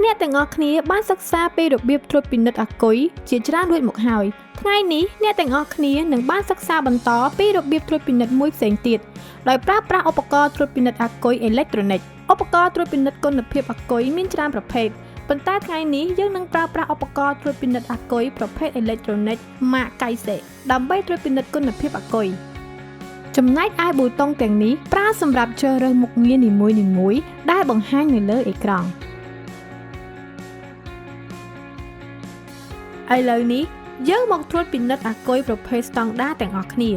អ្នកទាំងអស់គ្នាបានសិក្សាពីរបៀបត្រួតពិនិត្យអាគុយជាច្រើនរួចមកហើយថ្ងៃនេះអ្នកទាំងអស់គ្នានឹងបានសិក្សាបន្តពីរបៀបត្រួតពិនិត្យមួយផ្សេងទៀតដោយប្រើប្រាស់ឧបករណ៍ត្រួតពិនិត្យអាគុយអេឡិចត្រូនិកឧបករណ៍ត្រួតពិនិត្យគុណភាពអាគុយមានច្រើនប្រភេទប៉ុន្តែថ្ងៃនេះយើងនឹងប្រើប្រាស់ឧបករណ៍ត្រួតពិនិត្យអាគុយប្រភេទអេឡិចត្រូនិកម៉ាកកៃសេដើម្បីត្រួតពិនិត្យគុណភាពអាគុយចំណែកឯប៊ូតុងទាំងនេះប្រើសម្រាប់ជ្រើសរើសមុខងារនីមួយៗដែលបង្ហាញនៅលើអេក្រង់ឥឡូវនេះយើងមកត្រួតពិនិត្យអាគុយប្រភេទស្តង់ដារទាំងអស់គ្នា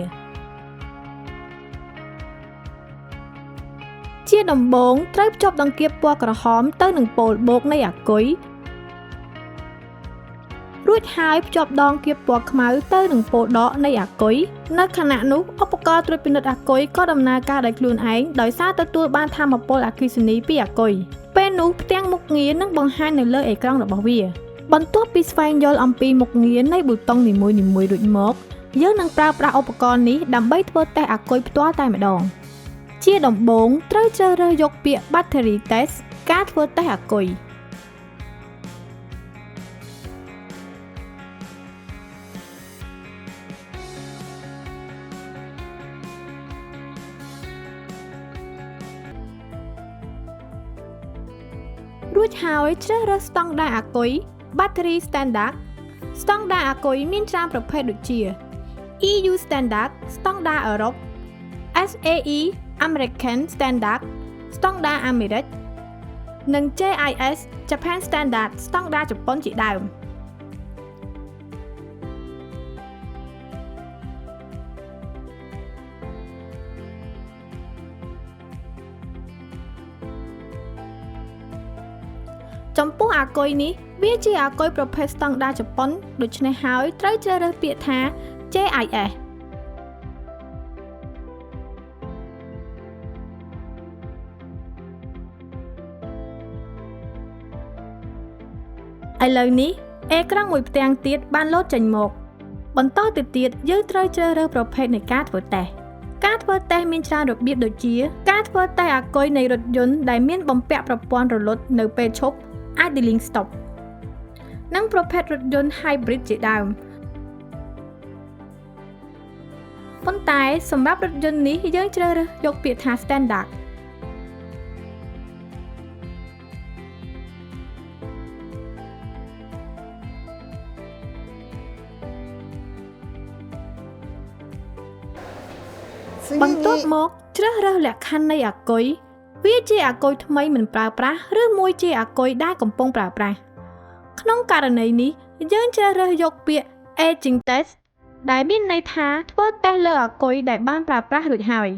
ជាដំបូងត្រូវភ្ជាប់ដង្កៀបពណ៌ក្រហមទៅនឹងពោលបូកនៃអាគុយរួចហើយភ្ជាប់ដងកៀបពណ៌ខ្មៅទៅនឹងពោលដកនៃអាគុយនៅខណៈនោះឧបករណ៍ត្រួតពិនិត្យអាគុយក៏ដំណើរការដោយខ្លួនឯងដោយសារទទួលបានថាមពលអគ្គិសនីពីអាគុយពេលនោះផ្ទាំងមុខងារនឹងបង្ហាញនៅលើអេក្រង់របស់វាបន្ទាប់ពីស្វែងយល់អំពីមុខងារនៃប៊ូតុងនីមួយៗរួចមកយើងនឹងប្រើប្រាស់ឧបករណ៍នេះដើម្បីធ្វើតេស្តអាគុយផ្ទាល់តែម្ដងជាដំបូងត្រូវជ្រើសរើសយកពាក្យ Battery Test ការធ្វើតេស្តអាគុយរួចហើយជ្រើសរើសស្តង់ដារអាគុយ Battery Standard ស្តង់ដារអាគុយមានច្រើនប្រភេទដូចជា EU Standard ស្តង់ដារអឺរ៉ុប SAE American Standard ស្តង់ដារអាមេរិកនិង JIS Japan Standard ស្តង់ដារជប៉ុនជាដើមចំពោះអាគុយនេះវាជាអាគុយប្រភេទស្តង់ដារជប៉ុនដូច្នេះហើយត្រូវជ្រើសរើសពាក្យថា JIS ឥឡូវនេះអេក្រង់មួយផ្ទាំងទៀតបានលោតចេញមកបន្តទៅទៀតយើងត្រូវជ្រើសរើសប្រភេទនៃការធ្វើតេស្តការធ្វើតេស្តមានច្រើនរបៀបដូចជាការធ្វើតេស្តអាគុយនៃរថយន្តដែលមានបំពាក់ប្រព័ន្ធរលត់នៅពេលឈប់ idling stop និងប្រភេទរថយន្ត hybrid ជាដើមប៉ុន្តែសម្រាប់រថយន្តនេះយើងជ្រើសរើសយកពាក្យថា standardបន្ទាប់មកជ្រើសរើសលក្ខខណ្ឌនៃអាគុយវាជាអាគុយថ្មីមិនប្រើប្រាស់ឬមួយជាអាគុយដែលកំពុងប្រើប្រាស់ក្នុងករណីនេះយើងជ្រើសរើសយកពាក្យ aging test ដែលមានន័យថាធ្វើតេស្តលើអាគុយដែលបានប្រើប្រាស់រួចហើយ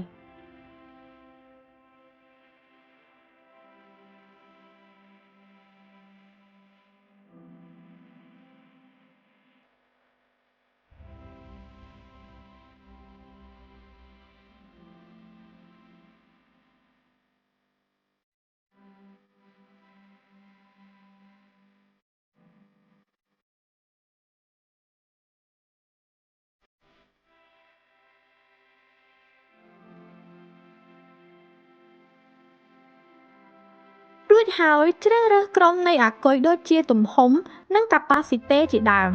រួចហើយជ្រើសរើសក្រុមនៃអាគុយដូចជាទំហំនិង capacity ជាដើម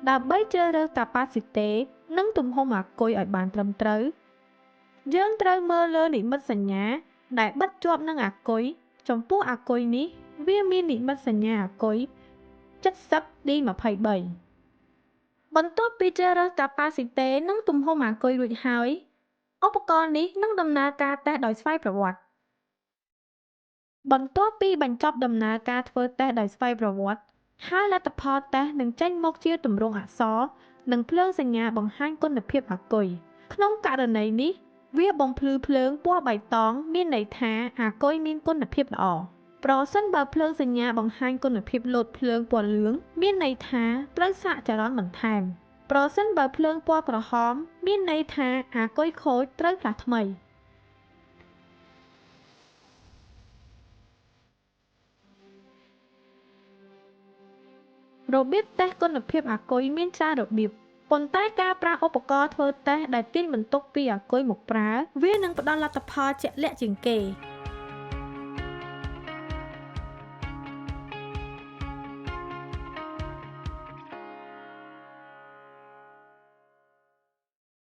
ដើម្បីជ្រើសរើស capacity និងទំហំអាគុយឲ្យបានត្រឹមត្រូវយើងត្រូវមើលលើនិមិត្តសញ្ញាដែលបិទជាប់នឹងអាគុយចំពោះអាគុយនេះវាមាននិមិត្តសញ្ញាអាគុយ 70D23 បន្ទាប់ពីជ្រើសរើស capacity និងទំហំអាគុយរួចហើយឧបករណ៍នេះនឹងដំណើរការតេស្តដោយស្វ័យប្រវត្តិបន្ទាប់ពីបញ្ចប់ដំណើរការធ្វើតេស្តដោយស្វ័យប្រវត្តិហើយលទ្ធផលតេស្តនឹងចេញមកជាទម្រង់អក្សរនិងភ្លើងសញ្ញាបង្ហាញគុណភាពអាគុយក្នុងករណីនេះវាបំភ្លឺភ្លើងពណ៌បៃតងមានន័យថាអាគុយមានគុណភាពល្អប្រសិនបើភ្លើងសញ្ញាបង្ហាញគុណភាពលោតភ្លើងពណ៌លឿងមានន័យថាត្រូវសាកចរន្តបន្ថែម ប្រសិនបើភ្លើងពណ៌ក្រហមមានន័យថាអាគុយខូចត្រូវផ្លាស់ថ្មី របៀបតេស្តគុណភាពអាគុយមានច្រើនរបៀបប៉ុន្តែការប្រើឧបករណ៍ធ្វើតេស្តដែលទាញបន្ទុកពីអាគុយមកប្រើវានឹងផ្ដល់លទ្ធផលជាក់លាក់ជាងគេ